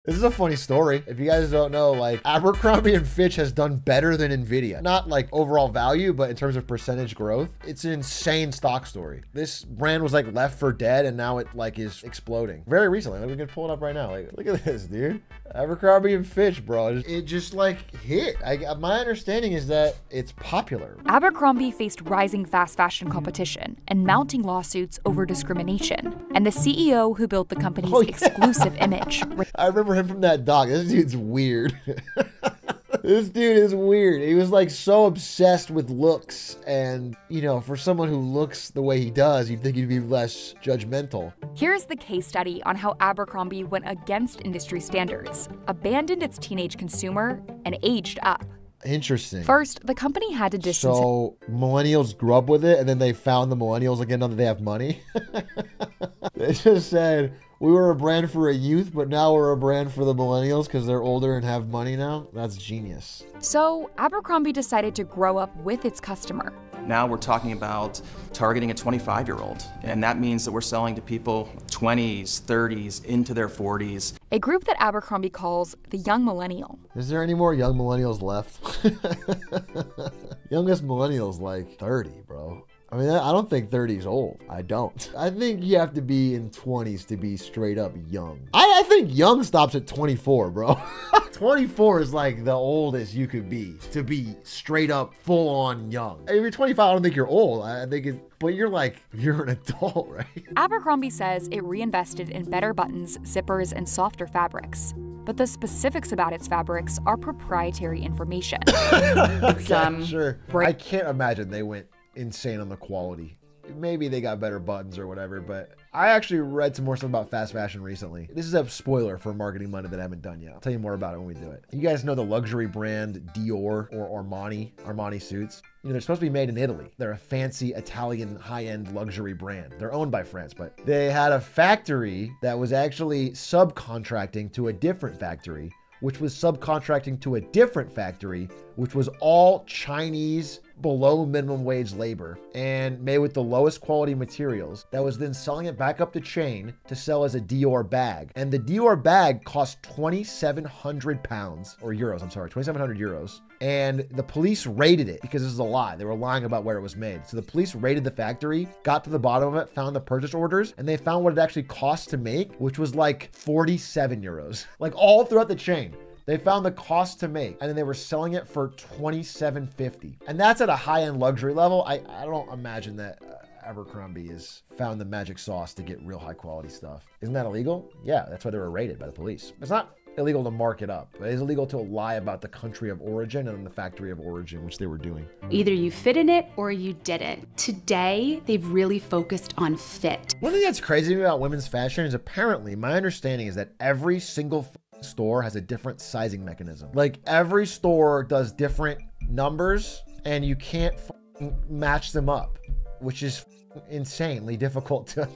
This is a funny story. If you guys don't know, like Abercrombie and Fitch has done better than Nvidia. Not like overall value, but in terms of percentage growth. It's an insane stock story. This brand was like left for dead and now it like is exploding. Very recently. Like, we can pull it up right now. Like, look at this, dude. Abercrombie and Fitch, bro. It just like hit. My understanding is that it's popular. Abercrombie faced rising fast fashion competition and mounting lawsuits over discrimination. And the CEO who built the company's exclusive image. I remember him from that doc. This dude's weird. This dude is weird. He was like so obsessed with looks. And, you know, for someone who looks the way he does, you'd think he'd be less judgmental. Here's the case study on how Abercrombie went against industry standards, abandoned its teenage consumer, and aged up. Interesting. First, the company had to distance. So millennials grew up with it, and then they found the millennials again now that they have money. They just said, we were a brand for a youth, but now we're a brand for the millennials because they're older and have money now. That's genius. So Abercrombie decided to grow up with its customer. Now we're talking about targeting a 25-year-old, and that means that we're selling to people 20s, 30s, into their 40s. A group that Abercrombie calls the young millennial. Is there any more young millennials left? Youngest millennial's like 30, bro. I mean, I don't think 30 is old. I don't. I think you have to be in 20s to be straight up young. I think young stops at 24, bro. 24 is like the oldest you could be to be straight up full on young. If you're 25, I don't think you're old. I think it's, but you're an adult, right? Abercrombie says it reinvested in better buttons, zippers, and softer fabrics. But the specifics about its fabrics are proprietary information. Sure. I can't imagine they went insane on the quality. Maybe they got better buttons or whatever, but I actually read some more stuff about fast fashion recently. This is a spoiler for Marketing Monday that I haven't done yet. I'll tell you more about it when we do it. You guys know the luxury brand Dior or Armani suits? You know, they're supposed to be made in Italy. They're a fancy Italian high-end luxury brand. They're owned by France, but they had a factory that was actually subcontracting to a different factory, which was subcontracting to a different factory, which was all Chinese below minimum wage labor and made with the lowest quality materials, that was then selling it back up the chain to sell as a Dior bag. And the Dior bag cost 2,700 pounds, or euros, I'm sorry, 2,700 euros. And the police raided it because this is a lie. They were lying about where it was made. So the police raided the factory, got to the bottom of it, found the purchase orders, and they found what it actually cost to make, which was like 47 euros, like all throughout the chain. They found the cost to make, and then they were selling it for $27.50. And that's at a high-end luxury level. I don't imagine that Abercrombie has found the magic sauce to get real high-quality stuff. Isn't that illegal? Yeah, that's why they were raided by the police. It's not illegal to mark it up. It is illegal to lie about the country of origin and the factory of origin, which they were doing. Either you fit in it or you didn't. Today, they've really focused on fit. One thing that's crazy about women's fashion is apparently, my understanding is that every single store has a different sizing mechanism. Like every store does different numbers and you can't match them up, which is insanely difficult to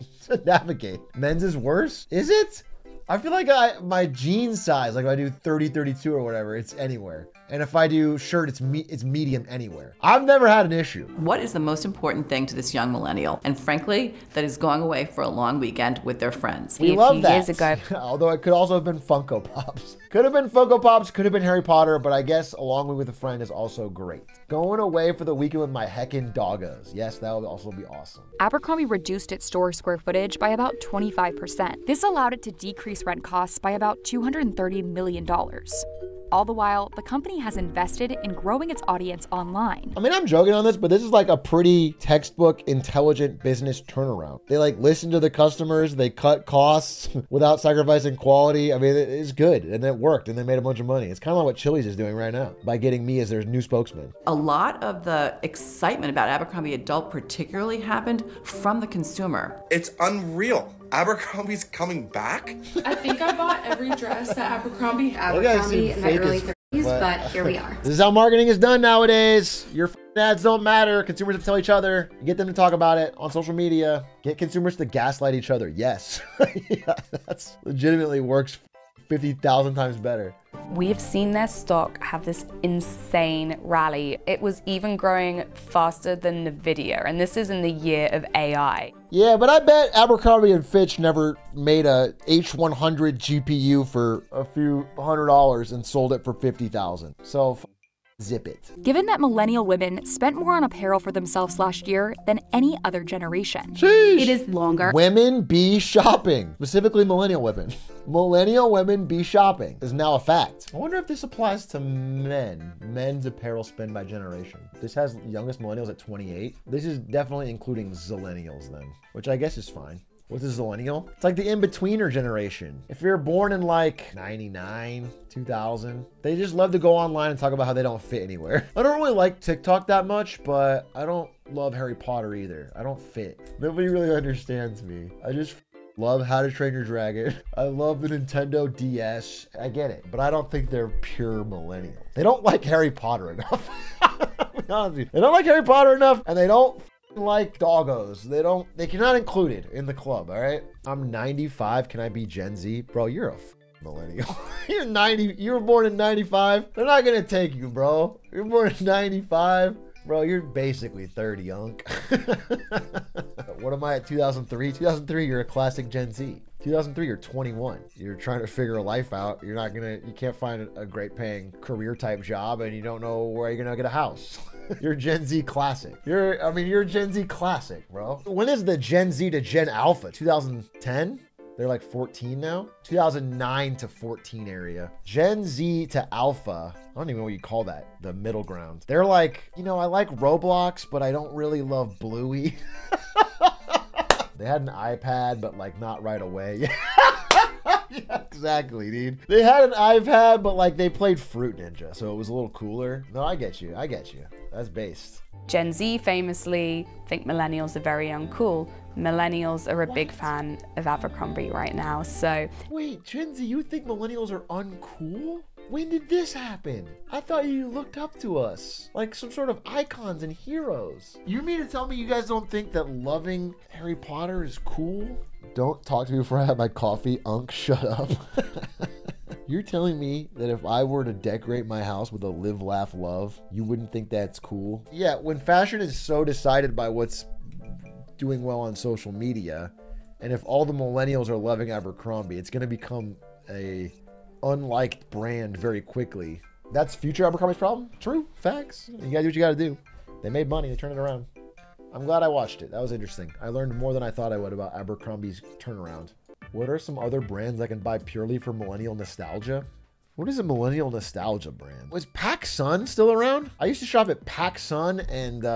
navigate. Men's is worse? Is it? I feel like my jean size, like if I do 30, 32 or whatever, it's anywhere. And if I do shirt, it's medium anywhere. I've never had an issue. What is the most important thing to this young millennial? And frankly, that is going away for a long weekend with their friends. We love that. Although it could also have been Funko Pops. Could have been Funko Pops, could have been Harry Potter, but I guess along with a friend is also great. Going away for the weekend with my heckin' doggos. Yes, that would also be awesome. Abercrombie reduced its store square footage by about 25%. This allowed it to decrease rent costs by about $230 million. All the while, the company has invested in growing its audience online. I mean, I'm joking on this, but this is like a pretty textbook intelligent business turnaround. They like listen to the customers, they cut costs without sacrificing quality. I mean, it's good and it worked and they made a bunch of money. It's kind of like what Chili's is doing right now by getting me as their new spokesman. A lot of the excitement about Abercrombie Adult particularly happened from the consumer. It's unreal. Abercrombie's coming back? I think I bought every dress that Abercrombie In my early 30s, but here we are. This is how marketing is done nowadays. Your ads don't matter. Consumers have to tell each other. You get them to talk about it on social media. Get consumers to gaslight each other. Yes. Yeah, that's legitimately works 50,000 times better. we have seen their stock have this insane rally. It was even growing faster than Nvidia, and this is in the year of AI. Yeah, but I bet Abercrombie and Fitch never made a H100 GPU for a few $100s and sold it for $50,000. So zip it. Given that millennial women spent more on apparel for themselves last year than any other generation. Sheesh. It is longer. Women be shopping, specifically millennial women. Millennial women be shopping is now a fact. I wonder if this applies to men. Men's apparel spend by generation. This has youngest millennials at 28. This is definitely including zillennials then, which I guess is fine. What's a zillennial? It's like the in-betweener generation. If you're born in like 99, 2000, they just love to go online and talk about how they don't fit anywhere. I don't really like TikTok that much, but I don't love Harry Potter either. I don't fit. Nobody really understands me. I just love How to Train Your Dragon. I love the Nintendo DS. I get it, but I don't think they're pure millennials. They don't like Harry Potter enough. They don't like Harry Potter enough, and they don't like doggos. They cannot include it in the club, all right? I'm 95. Can I be Gen Z? Bro, you're a millennial. You're 90. You were born in 95. They're not gonna take you, bro. You're born in 95. Bro, you're basically 30, unk. What am I at 2003? 2003, you're a classic Gen Z. 2003, you're 21. You're trying to figure a life out. You can't find a great paying career type job, and you don't know where you're gonna get a house. You're Gen Z classic. You're Gen Z classic, bro. When is the Gen Z to Gen Alpha? 2010? They're like 14 now. 2009 to 14 area. Gen Z to Alpha. I don't even know what you call that. The middle ground. They're like, I like Roblox, but I don't really love Bluey. They had an iPad, but like not right away. Yeah, exactly, dude. They had an iPad, but like they played Fruit Ninja, so it was a little cooler. No, I get you. That's based. Gen Z famously think millennials are very uncool. Millennials are a big fan of Abercrombie right now, so... Wait, Gen Z, you think millennials are uncool? When did this happen? I thought you looked up to us like some sort of icons and heroes. You mean to tell me you guys don't think that loving Harry Potter is cool? Don't talk to me before I have my coffee, unk, shut up. You're telling me that if I were to decorate my house with a live, laugh, love, you wouldn't think that's cool? Yeah, when fashion is so decided by what's doing well on social media, and if all the millennials are loving Abercrombie, it's going to become a unliked brand very quickly. That's future Abercrombie's problem? True. Facts. You gotta do what you gotta do. They made money. They turned it around. I'm glad I watched it. That was interesting. I learned more than I thought I would about Abercrombie's turnaround. What are some other brands I can buy purely for millennial nostalgia? What is a millennial nostalgia brand? Was PacSun still around? I used to shop at PacSun and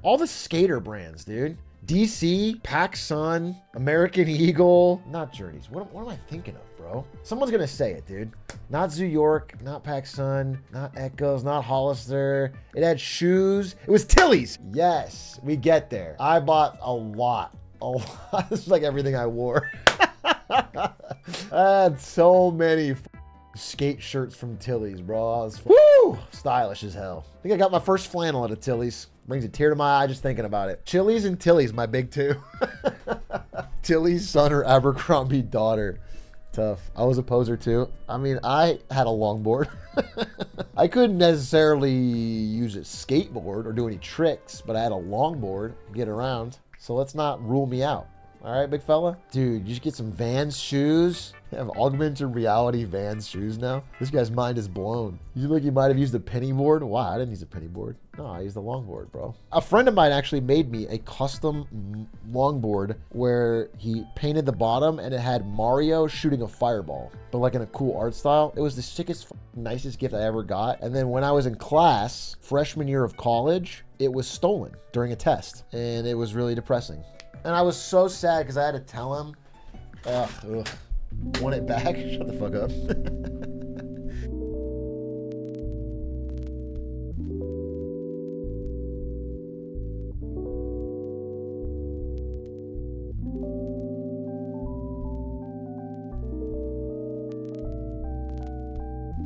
all the skater brands, dude. DC, PacSun, American Eagle, not Journeys. What am I thinking of, bro? Someone's gonna say it, dude. Not Zoo York, not PacSun, not Echoes, not Hollister. It had shoes. It was Tilly's. Yes, we get there. I bought a lot. This is like everything I wore. I had so many skate shirts from Tilly's, bro. I was stylish as hell. I think I got my first flannel at a Tilly's. Brings a tear to my eye just thinking about it. Chili's and Tilly's, my big two. Tilly's son or Abercrombie daughter. Tough. I was a poser too. I mean, I had a longboard. I couldn't necessarily use a skateboard or do any tricks, but I had a longboard to get around. So let's not rule me out. All right, big fella? Dude, you should get some Vans shoes. They have augmented reality Vans shoes now. This guy's mind is blown. You look, you might have used a penny board. Wow, I didn't use a penny board. No, I used a longboard, bro. A friend of mine actually made me a custom longboard where he painted the bottom and it had Mario shooting a fireball, but like in a cool art style. It was the sickest, nicest gift I ever got. And then when I was in class, freshman year of college, it was stolen during a test and it was really depressing. And I was so sad because I had to tell him, want it back? Shut the fuck up.